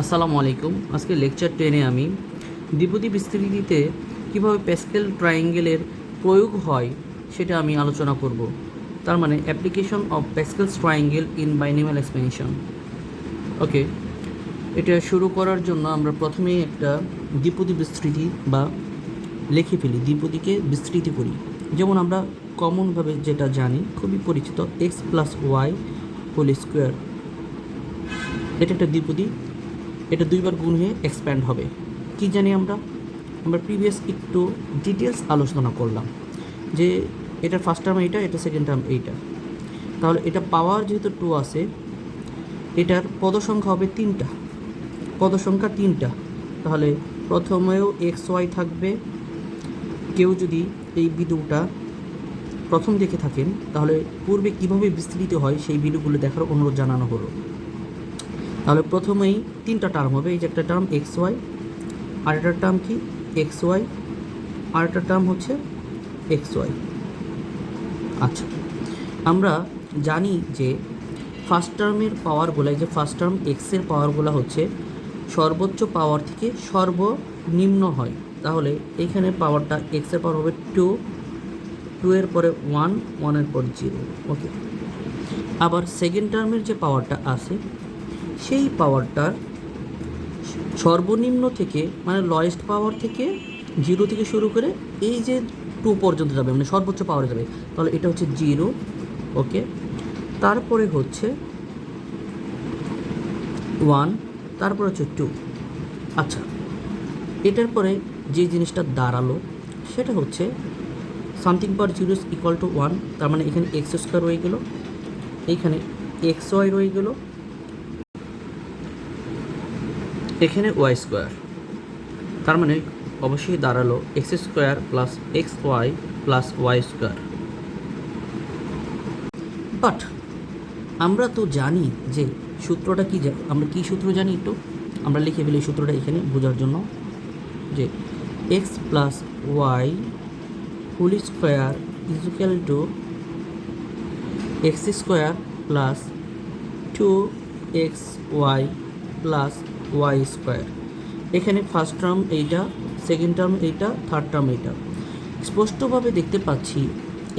আসসালামু আলাইকুম। আজকে লেকচার 10-এ আমি দ্বিপদী বিস্তৃতিতে কীভাবে প্যাসকেল ট্রায়াঙ্গেলের প্রয়োগ হয় সেটা আমি আলোচনা করব। তার মানে application of Pascal's triangle in binomial expansion. Okay, এটা শুরু করার জন্য আমরা প্রথমেই একটা দ্বিপদী বিস্তৃতি বা লিখে ফেলি, দ্বিপদীকে বিস্তৃতি করি। যেমন আমরা কমনভাবে যেটা জানি, খুবই পরিচিত, x plus y whole square. এটা একটা দ্বিপদী, এটা দুইবার গুণ হয়ে এক্সপ্যান্ড হবে। কি জানি আমরা প্রিভিয়াস একটু ডিটেলস আলোচনা করলাম যে এটার ফার্স্ট টার্ম এইটা, এটা সেকেন্ড টার্ম এইটা। তাহলে এটা পাওয়ার যেহেতু 2 আছে, এটার পদসংখ্যা হবে 3টা, পদসংখ্যা 3টা। তাহলে প্রথমেও এক্স ওয়াই থাকবে। কেউ যদি এই ভিডিওটা প্রথম দেখে থাকেন তাহলে পূর্বে কীভাবে বিস্তৃত হয় সেই ভিডিওগুলো দেখার অনুরোধ জানানো হলো। তাহলে প্রথমেই 3টা টার্ম হবে। এই যে একটা টার্ম এক্স ওয়াই, আরেকটা টার্ম কি এক্স ওয়াই, আরেকটা টার্ম হচ্ছে এক্স ওয়াই। আচ্ছা, আমরা জানি যে ফার্স্ট টার্মের পাওয়ারগুলো, এই যে ফার্স্ট টার্ম এক্সের পাওয়ারগুলো হচ্ছে সর্বোচ্চ পাওয়ার থেকে সর্বনিম্ন হয়। তাহলে এইখানে পাওয়ারটা এক্সের পাওয়ার হবে 2, 2 এর পরে 1, 1 এর পর 0। ওকে, আবার সেকেন্ড টার্মের যে পাওয়ারটা আছে সেই পাওয়ারটার সর্বনিম্ন থেকে, মানে লয়েস্ট পাওয়ার থেকে 0 থেকে শুরু করে এই যে 2 পর্যন্ত যাবে, মানে সর্বোচ্চ পাওয়ারে যাবে। তাহলে এটা হচ্ছে 0। ওকে, তারপরে হচ্ছে 1, তারপরে হচ্ছে 2। আচ্ছা, এটার পরে যে জিনিসটা দাঁড়ালো সেটা হচ্ছে something per 0 is equal to 1। তার মানে এখানে এক্স স্কোয়ার রয়ে গেল, এইখানে এক্স ওয়াই রয়ে গেল, এখানে ওয়াই স্কোয়ার। তার মানে অবশ্যই দাঁড়ালো x square plus x y plus y square. But আমরা তো জানি যে সূত্রটা কি, আমরা কি সূত্র জানি একটু আমরা লিখে ফেলি সূত্রটা এখানে বোঝার জন্য, যে x plus y whole square is equal to x square plus two x y plus y square. এখানে ফার্স্ট টার্ম এইটা, সেকেন্ড টার্ম এইটা, থার্ড টার্ম এইটা। স্পষ্টভাবে দেখতে পাচ্ছি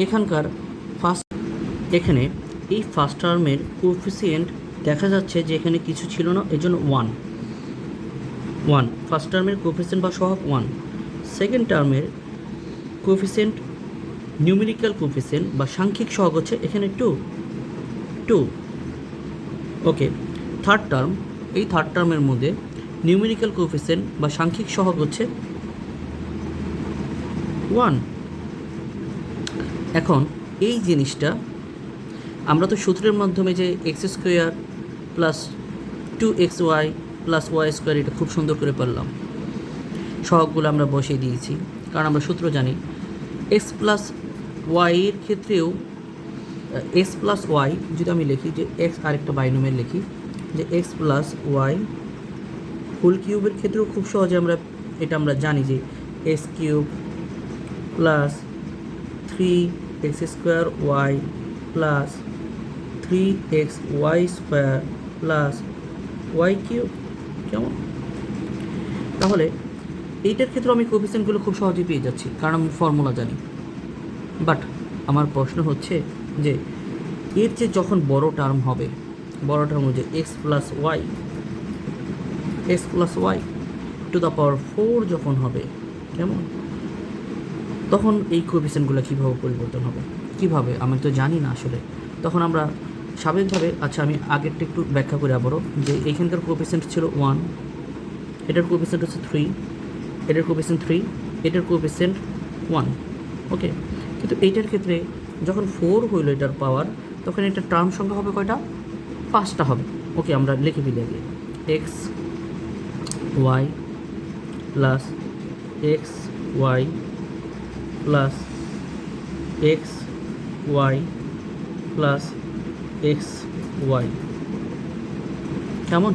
এখানকার এখানে এই ফার্স্ট টার্মের কোএফিসিয়েন্ট দেখা যাচ্ছে যে এখানে কিছু ছিল না, এই জন্য 1 ফার্স্ট টার্মের কোএফিসিয়েন্ট বা সহগ 1। সেকেন্ড টার্মের কোএফিসিয়েন্ট, নিউমেরিক্যাল কোএফিসিয়েন্ট বা সাংখ্যিক সহগ হচ্ছে এখানে 2। ওকে, থার্ড টার্ম, এই থার্ড টার্মের মধ্যে নিউমেরিক্যাল কোএফিসিয়েন্ট বা সাংখ্যিক সহগ হচ্ছে 1। এখন এই জিনিসটা আমরা তো সূত্রের মাধ্যমে যে x square plus two x y plus y square, এটা খুব সুন্দর করে পারলাম। সহগগুলো আমরা বসিয়ে দিয়েছি কারণ আমরা সূত্র জানি। এক্স প্লাস ওয়াইয়ের ক্ষেত্রেও এক্স প্লাস ওয়াই যদি আমি লিখি, যে এক্স আরেকটা বাইনোমিয়াল লিখি, যে এক্স প্লাস ওয়াই হোল কিউবের ক্ষেত্রেও খুব সহজে আমরা জানি যে x cube plus 3x square y plus 3x y square plus y cube. কেমন? তাহলে এইটার ক্ষেত্রে আমি কোএফিসিয়েন্টগুলো খুব সহজেই পেয়ে যাচ্ছি কারণ আমি ফর্মুলা জানি। বাট আমার প্রশ্ন হচ্ছে যে এর যে যখন বড় টার্ম হবে, বড় টার্ম হচ্ছে x plus y to the power 4 যখন হবে, কেমন, তখন এই কোএফিসিয়েন্টগুলো কীভাবে পরিবর্তন হবে, কীভাবে আমি তো জানি না আসলে। তখন আমরা স্বাভাবিকভাবে, আচ্ছা আমি আগেরটা একটু ব্যাখ্যা করে আবারও, যে এইখানকার কোএফিসিয়েন্ট ছিল 1, এটার কোএফিসিয়েন্ট হচ্ছে 3, এটার কোএফিসিয়েন্ট 3, এটার কোএফিসিয়েন্ট 1। ওকে, কিন্তু এইটার ক্ষেত্রে যখন 4 হইল এটার পাওয়ার, তখন এটার টার্ম সংখ্যা হবে কয়টা? 5টা হবে। ওকে, আমরা লিখে ফেলি আগে x y plus x y plus x y plus x y. কেমন?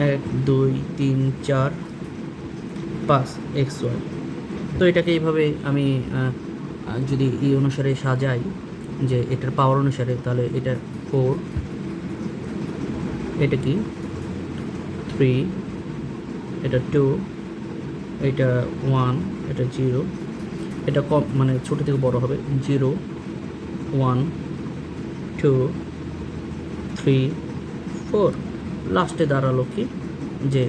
1 2 3 4 5 এক্স ওয়াই। তো এটাকে এইভাবে আমি যদি এই অনুসারে সাজাই, যে এটার পাওয়ার অনুসারে, তাহলে এটা 4, এটা কি 3, এটা 2, এটা 1, এটা 0, এটা কম মানে ছোটো থেকে বড় হবে 0, 1, 2, 3, 4। লাস্টে দাঁড়ালো কি যে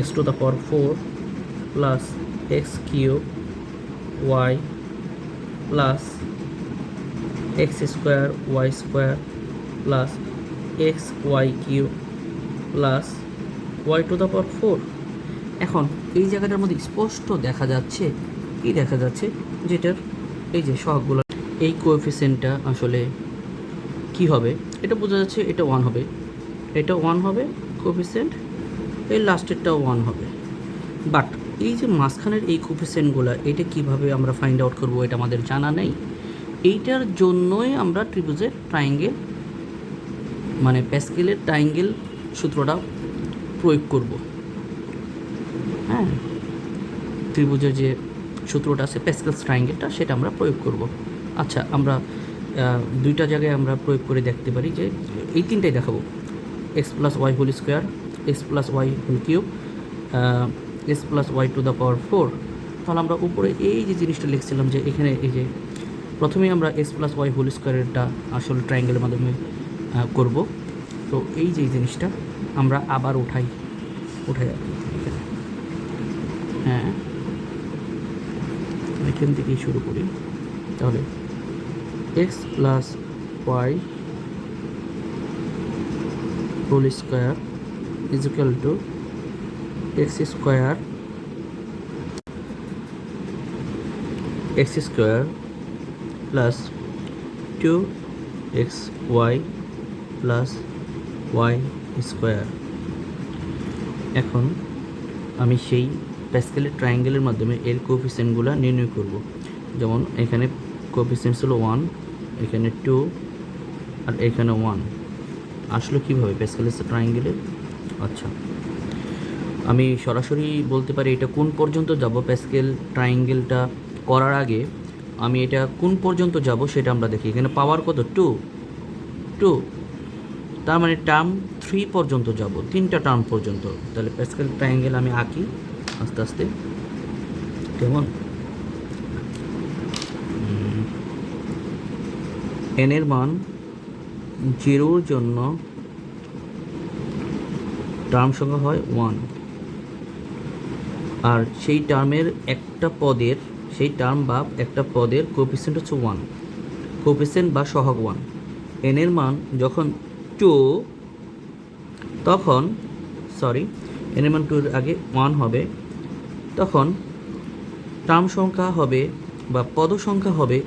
x to the power 4 plus x cube y plus x square y square plus x y cube plus y to the power 4। এখন এই জায়গাটার মধ্যে স্পষ্ট দেখা যাচ্ছে কি দেখা যাচ্ছে যেটার এই যে সহগগুলো এই কোএফিসিয়েন্টটা আসলে কি হবে এটা বোঝা যাচ্ছে, এটা 1 হবে, এটা 1 হবে কোএফিসিয়েন্ট, এই লাস্টেরটাও 1 হবে। বাট এই যে মাঝখানের এই কোএফিসিয়েন্টগুলো এটা কিভাবে আমরা ফাইন্ড আউট করব এটা আমাদের জানা নেই। এইটার জন্যই আমরা ত্রিভুজের ট্রায়াঙ্গেল মানে প্যাসকেলের ট্রায়াঙ্গেল সূত্রটা প্রয়োগ করব। হ্যাঁ, ত্রিভুজের যে সূত্রটা আছে প্যাসকেলস ট্রায়াঙ্গেলটা সেটা আমরা প্রয়োগ করব। আচ্ছা, আমরা দুইটা জায়গায় আমরা প্রয়োগ করে দেখতে পারি যে এই তিনটাই দেখাবো, x plus y whole square, x plus y whole cube, x plus y to the power 4। তাহলে আমরা উপরে এই যে জিনিসটা লিখছিলাম যে এখানে এই যে প্রথমেই আমরা এক্স প্লাস ওয়াই হোল স্কোয়ারেরটা আসলে ট্রায়াঙ্গেলের মাধ্যমে করব। তো এই যে জিনিসটা আমরা আবার উঠাই আর কি এখানে। হ্যাঁ, এখান থেকেই শুরু করি। তাহলে x plus y whole square is equal to x square plus 2xy plus y square. এখন আমি সেই প্যাসকেলের ট্রায়াঙ্গেলের মাধ্যমে এর কোএফিসিয়েন্টগুলো নির্ণয় করব। যেমন এখানে কোএফিসিয়েন্টস হলো 1, এখানে 2 আর এখানে 1। আসলে কীভাবে প্যাসকেলের ট্রায়াঙ্গেলের? আচ্ছা, আমি সরাসরি বলতে পারি এটা কোন পর্যন্ত যাব। প্যাসকেল ট্রায়াঙ্গেলটা করার আগে আমি এটা কোন পর্যন্ত যাব সেটা আমরা দেখি। এখানে পাওয়ার কত? 2, তার মানে টার্ম 3 পর্যন্ত যাব, 3টা টার্ম পর্যন্ত। তাহলে প্যাসকেল ট্রায়াঙ্গেল আমি আঁকি আস্তে আস্তে। কেমন? এন এর মান 0 জন্য টার্ম সংখ্যা হয় 1, আর সেই টার্মের সেই টার্ম বা একটা পদের কোএফিসিয়েন্ট হচ্ছে 1, কোএফিসিয়েন্ট বা সহগ 1। এন এর মান যখন 2 তখন এন এর মান 2 এর আগে 1 হবে, তখন টার্ম সংখ্যা হবে বা পদ সংখ্যা হবে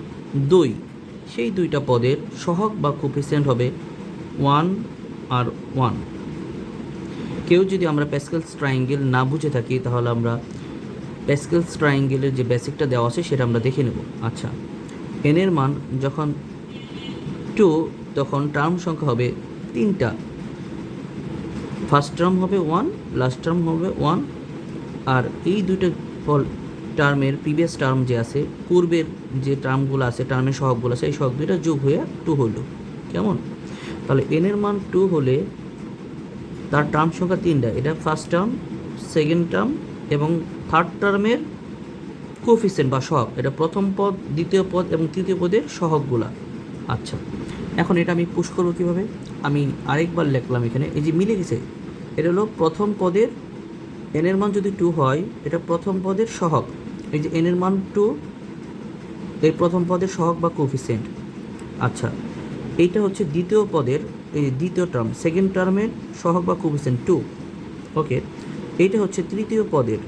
2। সেই দুইটা পদের সহগ বা কোএফিসিয়েন্ট হবে 1 আর 1। কেউ যদি আমরা প্যাসকেলস ট্রায়াঙ্গেল না বুঝে থাকি তাহলে আমরা প্যাসকেলস ট্রায়াঙ্গেলের যে বেসিকটা দেওয়া আছে সেটা আমরা দেখে নেব। আচ্ছা, এন এর মান যখন 2 তখন টার্ম সংখ্যা হবে 3টা। ফার্স্ট টার্ম হবে 1, লাস্ট টার্ম হবে 1, আর এই দুইটা টার্মের প্রিভিয়াস টার্ম যে আছে, পূর্বের যে টার্মগুলো আছে, টার্মের সহগগুলো আছে, এই সহগ দুইটা যোগ হয়ে 2 হলো। কেমন? তাহলে এন এর মান 2 হলে তার টার্ম সংখ্যা 3টা। এটা ফার্স্ট টার্ম, সেকেন্ড টার্ম এবং থার্ড টার্মের কোএফিসিয়েন্ট বা সহগ। এটা প্রথম পদ, দ্বিতীয় পদ এবং তৃতীয় পদের সহগগুলা। আচ্ছা, এখন এটা আমি পুশ করবো কীভাবে? আমি আরেকবার লিখলাম এখানে, এই যে মিলে গেছে। এটা হলো প্রথম পদের এন এর মান যদি 2 হয়, এটা প্রথম পদের সহগ। এই যে এন এর মান 2, এই প্রথম পদের সহগ বা কোএফিসিয়েন্ট। আচ্ছা, এইটা হচ্ছে দ্বিতীয় পদের, এই দ্বিতীয় টার্ম, সেকেন্ড টার্মের সহগ বা কোএফিসিয়েন্ট 2। ওকে, এইটা হচ্ছে তৃতীয় পদের,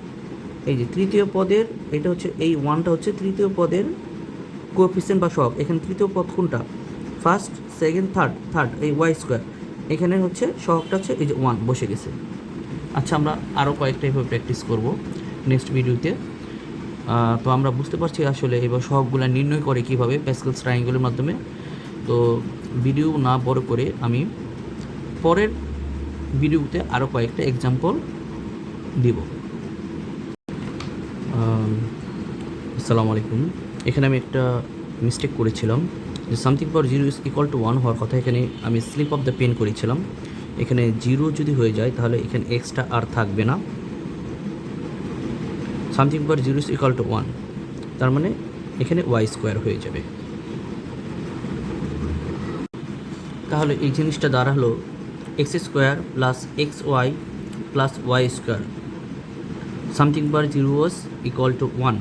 এই যে তৃতীয় পদের, এটা হচ্ছে এই 1টা হচ্ছে তৃতীয় পদের কোএফিসিয়েন্ট বা সহগ। এখানে তৃতীয় পদ কোনটা? ফার্স্ট, সেকেন্ড, থার্ড এই ওয়াই স্কোয়ার। এখানে হচ্ছে সহগটা হচ্ছে এই যে 1 বসে গেছে। আচ্ছা, আমরা আরও কয়েকটা এভাবে প্র্যাকটিস করব নেক্সট ভিডিওতে। তো আমরা বুঝতে পারছি আসলে এবার সহগগুলো নির্ণয় করে কীভাবে প্যাসকেলস ট্রায়াঙ্গেলের মাধ্যমে। তো ভিডিও না বড় করে আমি পরের ভিডিওতে আরও কয়েকটা এক্সাম্পল দিব। আসসালামু আলাইকুম। এখানে আমি একটা মিস্টেক করেছিলাম যে something for 0 is equal to 1 হওয়ার কথা, এখানে আমি স্লিপ অফ দ্য পেন করেছিলাম। এখানে 0 যদি হয়ে যায় তাহলে এখানে এক্সটা আর থাকবে না। Something power 0 is equal to 1, তার মানে এখানে ওয়াই স্কোয়ার হয়ে যাবে। তাহলে এই জিনিসটা দাঁড়ালো x square plus x y plus y square, something power 0 was equal to 1।